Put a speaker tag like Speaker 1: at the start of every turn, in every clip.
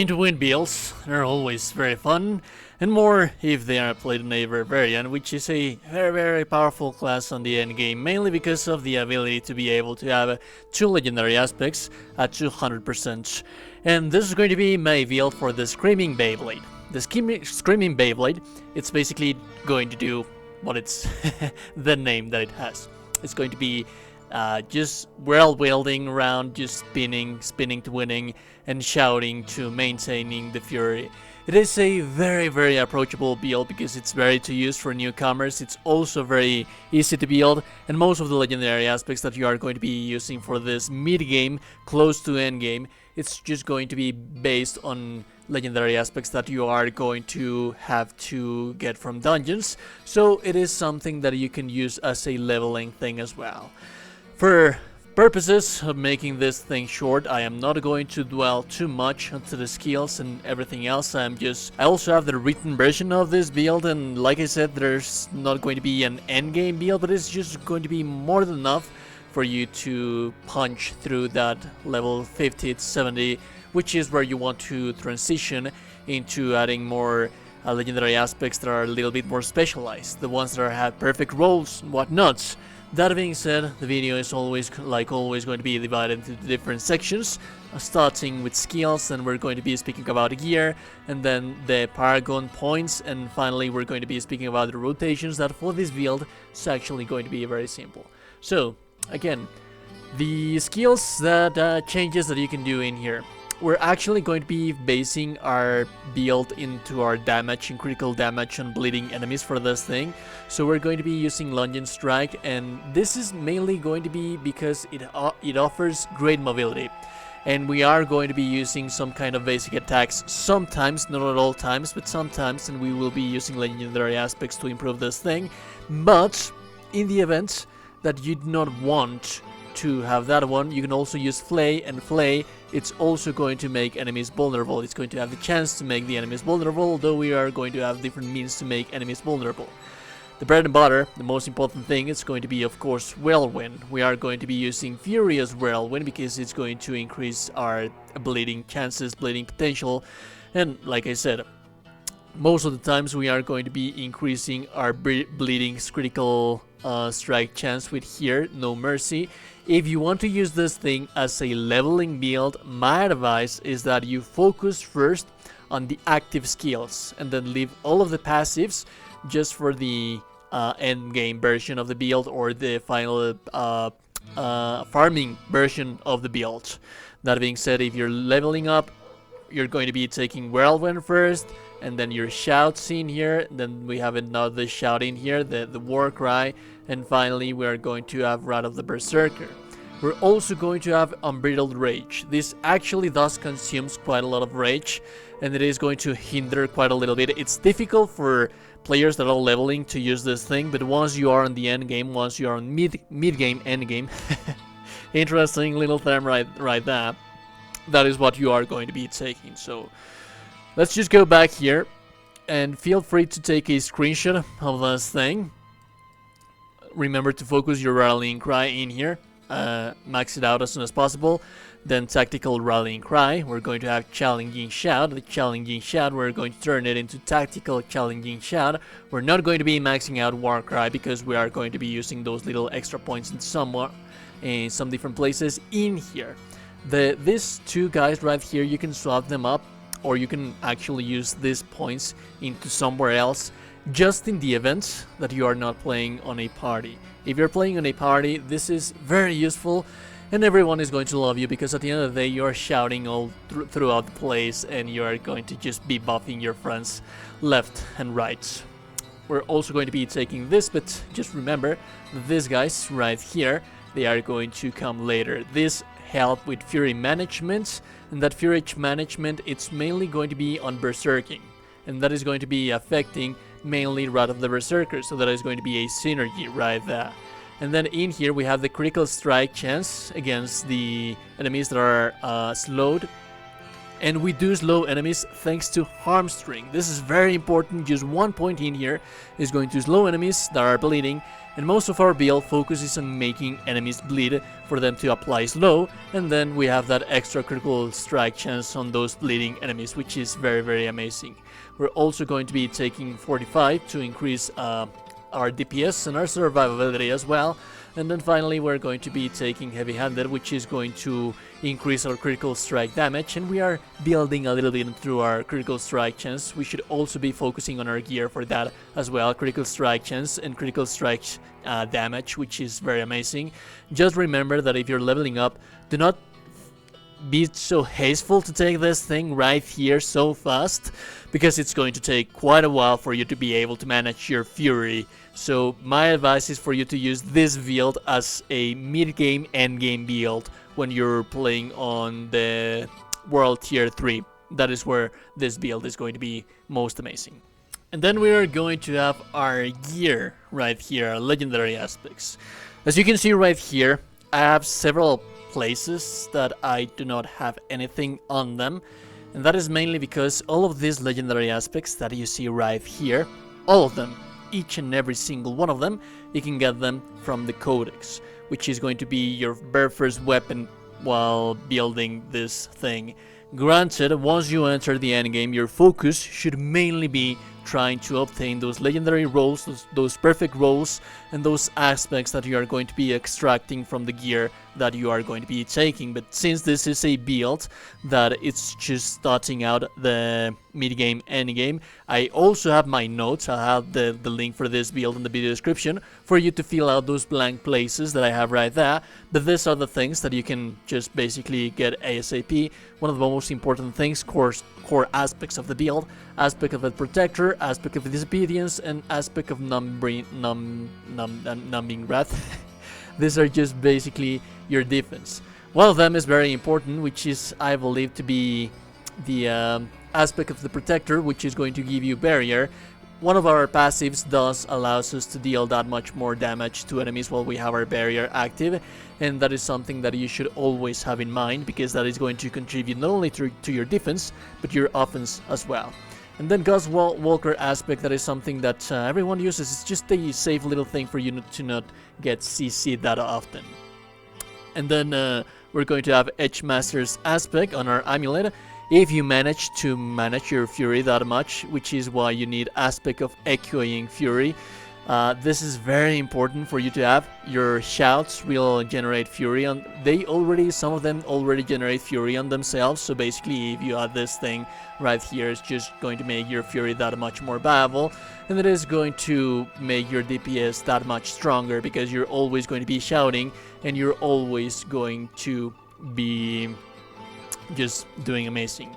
Speaker 1: spin to win builds. They're always very fun, and more if they are played in a Barbarian, which is a very powerful class on the end game, mainly because of the ability to be able to have two legendary aspects at 200%. And this is going to be my build for the Screaming Beyblade. The Screaming Beyblade, it's basically going to do what it's the name that it has. It's going to be just world wielding around, just spinning to winning, and shouting to maintaining the fury. It is a very approachable build because it's very to use for newcomers. It's also very easy to build, and most of the legendary aspects that you are going to be using for this mid game, close to end game, it's just going to be based on legendary aspects that you are going to have to get from dungeons. So it is something that you can use as a leveling thing as well. For purposes of making this thing short, I am not going to dwell too much onto the skills and everything else. I also have the written version of this build, and like I said, there's not going to be an endgame build, but it's just going to be more than enough for you to punch through that level 50 to 70, which is where you want to transition into adding more legendary aspects that are a little bit more specialized, the ones that have perfect rolls and whatnot. That being said, the video is always going to be divided into different sections, starting with skills, and we're going to be speaking about gear, and then the Paragon points, and finally we're going to be speaking about the rotations. That for this build is actually going to be very simple. So again, the skills that changes that you can do in here. We're actually going to be basing our build into our damage and critical damage on bleeding enemies for this thing. So we're going to be using Lunging Strike, and this is mainly going to be because it offers great mobility. And we are going to be using some kind of basic attacks sometimes, not at all times, but sometimes, and we will be using legendary aspects to improve this thing. But in the event that you do not want to have that one, you can also use Flay, and Flay, it's also going to make enemies vulnerable. It's going to have the chance to make the enemies vulnerable, although we are going to have different means to make enemies vulnerable. The bread and butter, the most important thing, is going to be, of course, Whrilwind. We are going to be using Furious Whrilwind because it's going to increase our bleeding chances, bleeding potential, and like I said, most of the times we are going to be increasing our bleeding critical strike chance with here, No Mercy. If you want to use this thing as a leveling build, my advice is that you focus first on the active skills and then leave all of the passives just for the end game version of the build or the final farming version of the build. That being said, if you're leveling up, you're going to be taking Whirlwind first, and then your shouts in here, then we have another shout in here, the war cry, and finally we are going to have Wrath of the Berserker. We're also going to have Unbridled Rage. This actually does consumes quite a lot of rage, and it is going to hinder quite a little bit. It's difficult for players that are leveling to use this thing, but once you are on the end game, once you are on mid game, end game, interesting little term right there. That is what you are going to be taking. So let's just go back here and feel free to take a screenshot of this thing. Remember to focus your rallying cry in here. Max it out as soon as possible. Then tactical rallying cry. We're going to have challenging shout. The challenging shout, we're going to turn it into tactical challenging shout. We're not going to be maxing out war cry because we are going to be using those little extra points in some different places in here. These two guys right here, you can swap them up, or you can actually use these points into somewhere else, just in the event that you are not playing on a party. If you're playing on a party, this is very useful, and everyone is going to love you because at the end of the day, you're shouting all throughout the place, and you are going to just be buffing your friends left and right. We're also going to be taking this, but just remember, these guys right here, they are going to come later. This help with fury management, and that fury management, it's mainly going to be on berserking, and that is going to be affecting mainly Wrath of the Berserker, so that is going to be a synergy right there. And then in here we have the critical strike chance against the enemies that are slowed, And we do slow enemies thanks to harm string. This is very important. Just one point in here is going to slow enemies that are bleeding, and most of our build focuses on making enemies bleed for them to apply slow, and then we have that extra critical strike chance on those bleeding enemies, which is very amazing. We're also going to be taking 45 to increase our DPS and our survivability as well. And then finally we're going to be taking heavy-handed, which is going to increase our critical strike damage, and we are building a little bit through our critical strike chance. We should also be focusing on our gear for that as well, critical strike chance and critical strike damage, which is very amazing. Just remember that if you're leveling up, do not be so hasteful to take this thing right here so fast, because it's going to take quite a while for you to be able to manage your fury. So my advice is for you to use this build as a mid-game, end-game build when you're playing on the World Tier 3. That is where this build is going to be most amazing. And then we are going to have our gear right here, our legendary aspects. As you can see right here, I have several places that I do not have anything on them, and that is mainly because all of these legendary aspects that you see right here, all of them, each and every single one of them, you can get them from the Codex, which is going to be your very first weapon while building this thing. Granted, once you enter the endgame, your focus should mainly be trying to obtain those legendary rolls, those perfect rolls, and those aspects that you are going to be extracting from the gear that you are going to be taking. But since this is a build that it's just starting out the mid-game, end-game, I also have my notes. I'll have the link for this build in the video description for you to fill out those blank places that I have right there. But these are the things that you can just basically get ASAP. One of the most important things, core aspects of the build, aspect of the protector, aspect of disobedience, and aspect of numbing wrath. These are just basically your defense. One of them is very important, which is, I believe, to be the aspect of the protector, which is going to give you barrier. One of our passives does allows us to deal that much more damage to enemies while we have our barrier active, and that is something that you should always have in mind, because that is going to contribute not only to your defense but your offense as well. And then Ghost Walker aspect, that is something that everyone uses. It's just a safe little thing for you to not get CC'd that often. And then we're going to have Edgemaster's aspect on our amulet. If you manage to manage your fury that much, which is why you need aspect of echoing fury. This is very important for you to have. Your shouts will generate fury on. Some of them already generate fury on themselves. So basically, if you add this thing right here, it's just going to make your fury that much more viable, and it is going to make your DPS that much stronger, because you're always going to be shouting, and you're always going to be just doing amazing.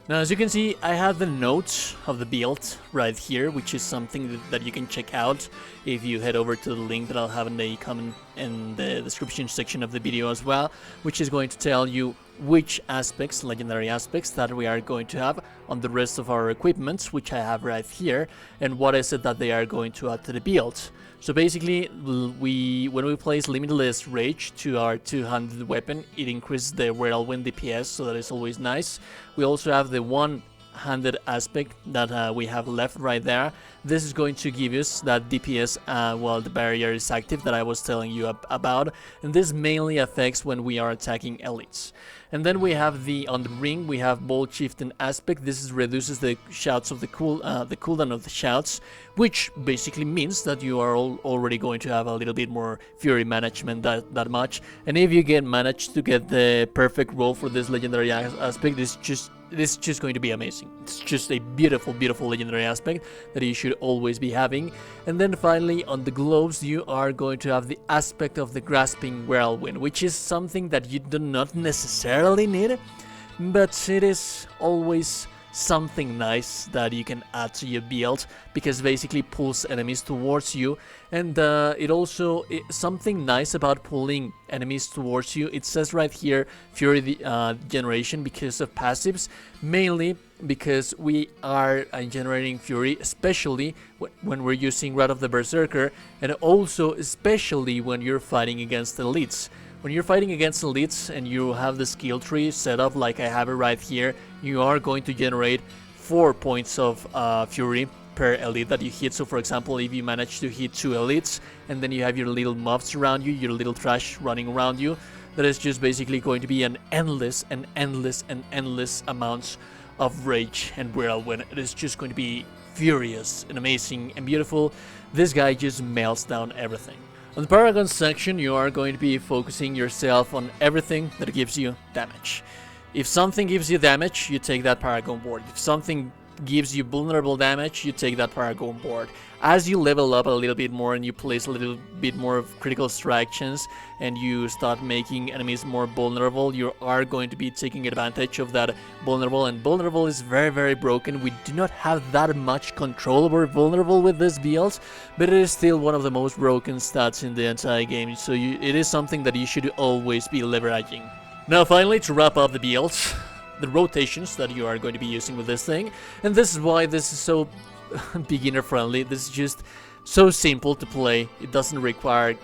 Speaker 1: Now, as you can see, I have the notes of the build right here, which is something that you can check out if you head over to the link that I'll have in the comment in the description section of the video as well, which is going to tell you which aspects, legendary aspects, that we are going to have on the rest of our equipments, which I have right here, and what is it that they are going to add to the build. So basically, when we place Limitless Rage to our two-handed weapon, it increases the Whrilwind DPS, so that is always nice. We also have the one-handed aspect that we have left right there. This is going to give us that DPS while the barrier is active that I was telling you about, and this mainly affects when we are attacking elites. And then we have on the ring, we have Bolt Chieftain aspect. This reduces the shouts of the cooldown of the shouts, which basically means that you are already going to have a little bit more fury management that much. And if you manage to get the perfect roll for this legendary aspect, it's just going to be amazing. It's just a beautiful legendary aspect that you should always be having. And then finally, on the gloves, you are going to have the aspect of the Grasping Whirlwind, which is something that you do not necessarily need, but it is always something nice that you can add to your build, because basically pulls enemies towards you. And it also something nice about pulling enemies towards you. It says right here fury generation because of passives, mainly because we are generating fury, especially when we're using Wrath of the Berserker, and also especially when you're fighting against elites. When you're fighting against elites and you have the skill tree set up like I have it right here, you are going to generate 4 points of fury per elite that you hit. So for example, if you manage to hit 2 elites and then you have your little mobs around you, your little trash running around you, that is just basically going to be an endless amounts of rage and whirlwind. It is just going to be furious and amazing and beautiful. This guy just melts down everything. On the Paragon section, you are going to be focusing yourself on everything that gives you damage. If something gives you damage, you take that Paragon board. If something gives you vulnerable damage, you take that Paragon board. As you level up a little bit more and you place a little bit more of critical strike chance and you start making enemies more vulnerable, you are going to be taking advantage of that vulnerable, and vulnerable is very broken. We do not have that much control over vulnerable with this build, but it is still one of the most broken stats in the entire game, so it is something that you should always be leveraging. Now finally, to wrap up the builds, the rotations that you are going to be using with this thing, and this is why this is so beginner friendly. This is just so simple to play. It doesn't require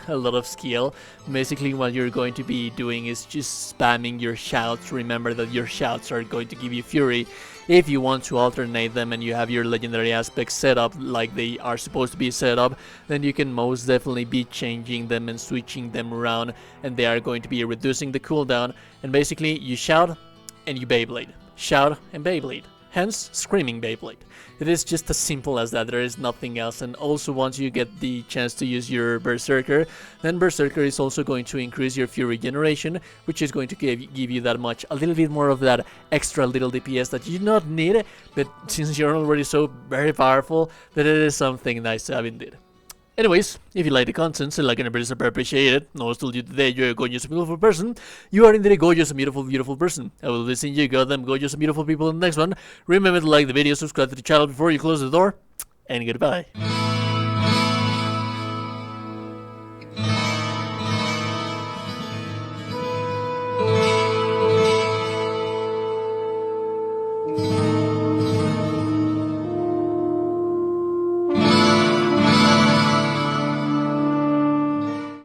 Speaker 1: a lot of skill. Basically what you're going to be doing is just spamming your shouts. Remember that your shouts are going to give you fury. If you want to alternate them and you have your legendary aspects set up like they are supposed to be set up, then you can most definitely be changing them and switching them around, and they are going to be reducing the cooldown. And basically you shout and you Beyblade. Shout and Beyblade. Hence, Screaming Beyblade. It is just as simple as that, there is nothing else. And also once you get the chance to use your Berserker, then Berserker is also going to increase your Fury generation, which is going to give you that much, a little bit more of that extra little DPS that you do not need, but since you're already so very powerful, that it is something nice to have indeed. Anyways, if you like the content and like an episode, I appreciate it. No, still you today, you're a gorgeous, beautiful person. You are indeed a gorgeous, beautiful person. I will be seeing you goddamn gorgeous, beautiful people in the next one. Remember to like the video, subscribe to the channel before you close the door, and goodbye.